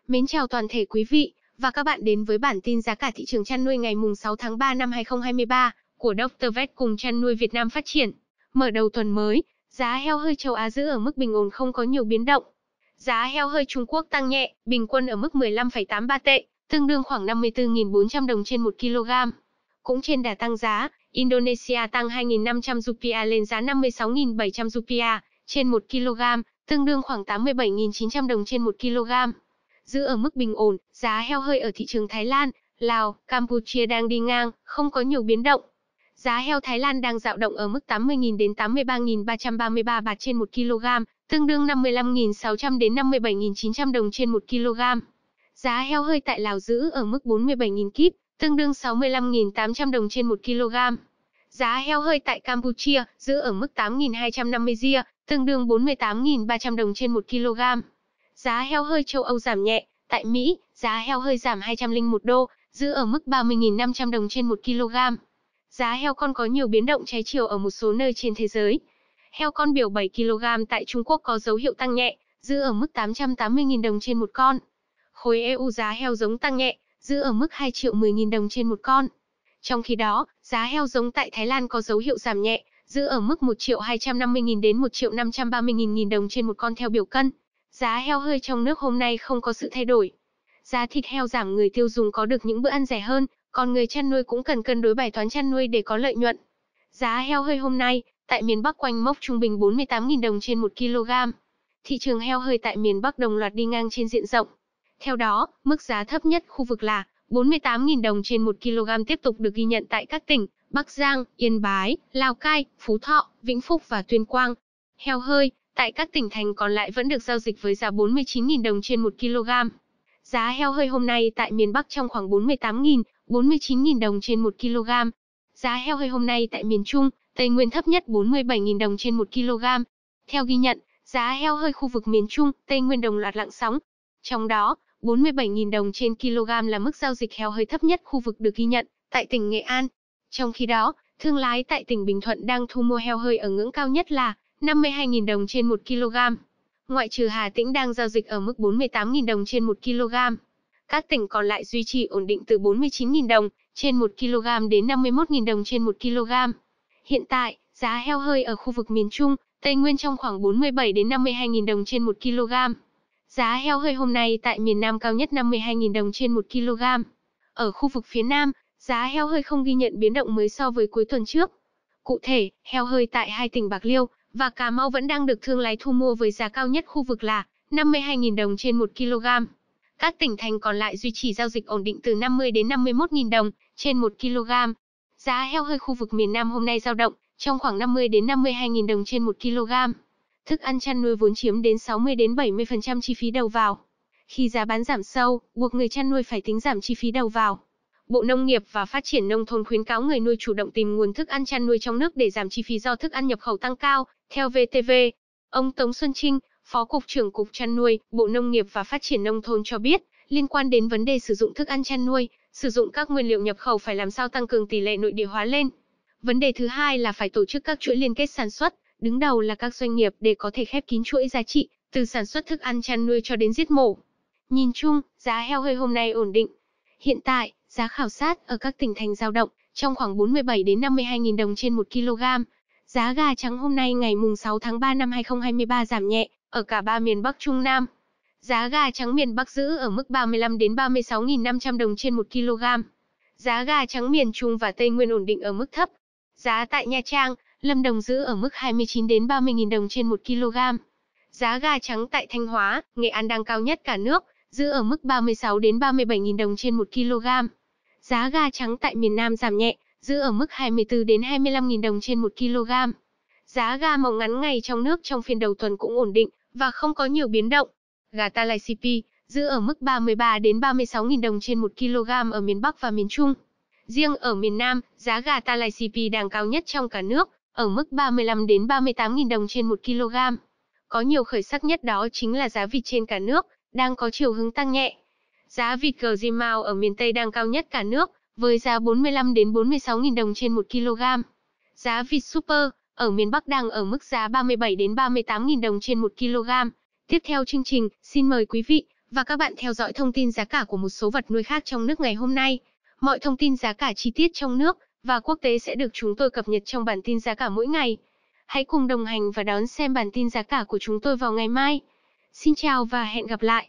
Mến chào toàn thể quý vị và các bạn đến với bản tin giá cả thị trường chăn nuôi ngày mùng 6 tháng 3 năm 2023 của Dr. Vet cùng Chăn nuôi Việt Nam phát triển. Mở đầu tuần mới, giá heo hơi châu Á giữ ở mức bình ổn không có nhiều biến động. Giá heo hơi Trung Quốc tăng nhẹ, bình quân ở mức 15,83 tệ, tương đương khoảng 54.400 đồng trên 1 kg. Cũng trên đà tăng giá, Indonesia tăng 2.500 rupiah lên giá 56.700 rupiah trên 1 kg, tương đương khoảng 87.900 đồng trên 1 kg. Giữ ở mức bình ổn, giá heo hơi ở thị trường Thái Lan, Lào, Campuchia đang đi ngang, không có nhiều biến động. Giá heo Thái Lan đang dao động ở mức 80.000 đến 83.333 baht trên 1 kg, tương đương 55.600 đến 57.900 đồng trên 1 kg. Giá heo hơi tại Lào giữ ở mức 47.000 kíp, tương đương 65.800 đồng trên 1 kg. Giá heo hơi tại Campuchia giữ ở mức 8.250 ria, tương đương 48.300 đồng trên 1 kg. Giá heo hơi châu Âu giảm nhẹ, tại Mỹ, giá heo hơi giảm 201 đô, giữ ở mức 30.500 đồng trên 1 kg. Giá heo con có nhiều biến động trái chiều ở một số nơi trên thế giới. Heo con biểu 7 kg tại Trung Quốc có dấu hiệu tăng nhẹ, giữ ở mức 880.000 đồng trên một con. Khối EU giá heo giống tăng nhẹ, giữ ở mức 2.010.000 đồng trên một con. Trong khi đó, giá heo giống tại Thái Lan có dấu hiệu giảm nhẹ, giữ ở mức 1.250.000 đến 1.530.000 đồng trên một con theo biểu cân. Giá heo hơi trong nước hôm nay không có sự thay đổi. Giá thịt heo giảm, người tiêu dùng có được những bữa ăn rẻ hơn, còn người chăn nuôi cũng cần cân đối bài toán chăn nuôi để có lợi nhuận. Giá heo hơi hôm nay, tại miền Bắc quanh mốc trung bình 48.000 đồng trên 1 kg. Thị trường heo hơi tại miền Bắc đồng loạt đi ngang trên diện rộng. Theo đó, mức giá thấp nhất khu vực là 48.000 đồng trên 1 kg tiếp tục được ghi nhận tại các tỉnh Bắc Giang, Yên Bái, Lào Cai, Phú Thọ, Vĩnh Phúc và Tuyên Quang. Heo hơi tại các tỉnh thành còn lại vẫn được giao dịch với giá 49.000 đồng trên 1 kg. Giá heo hơi hôm nay tại miền Bắc trong khoảng 48.000, 49.000 đồng trên 1 kg. Giá heo hơi hôm nay tại miền Trung, Tây Nguyên thấp nhất 47.000 đồng trên 1 kg. Theo ghi nhận, giá heo hơi khu vực miền Trung, Tây Nguyên đồng loạt lặng sóng. Trong đó, 47.000 đồng trên kg là mức giao dịch heo hơi thấp nhất khu vực được ghi nhận tại tỉnh Nghệ An. Trong khi đó, thương lái tại tỉnh Bình Thuận đang thu mua heo hơi ở ngưỡng cao nhất là 52.000 đồng trên 1 kg. Ngoại trừ Hà Tĩnh đang giao dịch ở mức 48.000 đồng trên 1 kg. Các tỉnh còn lại duy trì ổn định từ 49.000 đồng trên 1 kg đến 51.000 đồng trên 1 kg. Hiện tại, giá heo hơi ở khu vực miền Trung, Tây Nguyên trong khoảng 47 đến 52.000 đồng trên 1 kg. Giá heo hơi hôm nay tại miền Nam cao nhất 52.000 đồng trên 1 kg. Ở khu vực phía Nam, giá heo hơi không ghi nhận biến động mới so với cuối tuần trước. Cụ thể, heo hơi tại hai tỉnh Bạc Liêu và Cà Mau vẫn đang được thương lái thu mua với giá cao nhất khu vực là 52.000 đồng trên 1 kg. Các tỉnh thành còn lại duy trì giao dịch ổn định từ 50 đến 51.000 đồng trên 1 kg. Giá heo hơi khu vực miền Nam hôm nay dao động trong khoảng 50 đến 52.000 đồng trên 1 kg. Thức ăn chăn nuôi vốn chiếm đến 60 đến 70% chi phí đầu vào. Khi giá bán giảm sâu, buộc người chăn nuôi phải tính giảm chi phí đầu vào. Bộ Nông nghiệp và Phát triển Nông thôn khuyến cáo người nuôi chủ động tìm nguồn thức ăn chăn nuôi trong nước để giảm chi phí do thức ăn nhập khẩu tăng cao. Theo VTV, ông Tống Xuân Trinh, Phó Cục trưởng Cục Chăn nuôi, Bộ Nông nghiệp và Phát triển Nông thôn cho biết, liên quan đến vấn đề sử dụng thức ăn chăn nuôi, sử dụng các nguyên liệu nhập khẩu phải làm sao tăng cường tỷ lệ nội địa hóa lên. Vấn đề thứ hai là phải tổ chức các chuỗi liên kết sản xuất, đứng đầu là các doanh nghiệp để có thể khép kín chuỗi giá trị, từ sản xuất thức ăn chăn nuôi cho đến giết mổ. Nhìn chung, giá heo hơi hôm nay ổn định. Hiện tại, giá khảo sát ở các tỉnh thành dao động trong khoảng 47 đến 52.000 đồng trên 1 kg. Giá gà trắng hôm nay ngày mùng 6 tháng 3 năm 2023 giảm nhẹ ở cả ba miền Bắc Trung Nam. Giá gà trắng miền Bắc giữ ở mức 35 đến 36.500 đồng trên 1 kg. Giá gà trắng miền Trung và Tây Nguyên ổn định ở mức thấp. Giá tại Nha Trang, Lâm Đồng giữ ở mức 29 đến 30.000 đồng trên 1 kg. Giá gà trắng tại Thanh Hóa, Nghệ An đang cao nhất cả nước, giữ ở mức 36 đến 37.000 đồng trên 1 kg. Giá gà trắng tại miền Nam giảm nhẹ, giữ ở mức 24 đến 25.000 đồng trên 1 kg. Giá gà màu ngắn ngày trong nước trong phiên đầu tuần cũng ổn định và không có nhiều biến động. Gà ta lai CP giữ ở mức 33 đến 36.000 đồng trên 1 kg ở miền Bắc và miền Trung. Riêng ở miền Nam, giá gà ta lai CP đang cao nhất trong cả nước, ở mức 35 đến 38.000 đồng trên 1 kg. Có nhiều khởi sắc nhất đó chính là giá vịt trên cả nước đang có chiều hướng tăng nhẹ. Giá vịt Gzimao ở miền Tây đang cao nhất cả nước, với giá 45 đến 46.000 đồng trên 1 kg. Giá vịt Super ở miền Bắc đang ở mức giá 37 đến 38.000 đồng trên 1 kg. Tiếp theo chương trình, xin mời quý vị và các bạn theo dõi thông tin giá cả của một số vật nuôi khác trong nước ngày hôm nay. Mọi thông tin giá cả chi tiết trong nước và quốc tế sẽ được chúng tôi cập nhật trong bản tin giá cả mỗi ngày. Hãy cùng đồng hành và đón xem bản tin giá cả của chúng tôi vào ngày mai. Xin chào và hẹn gặp lại.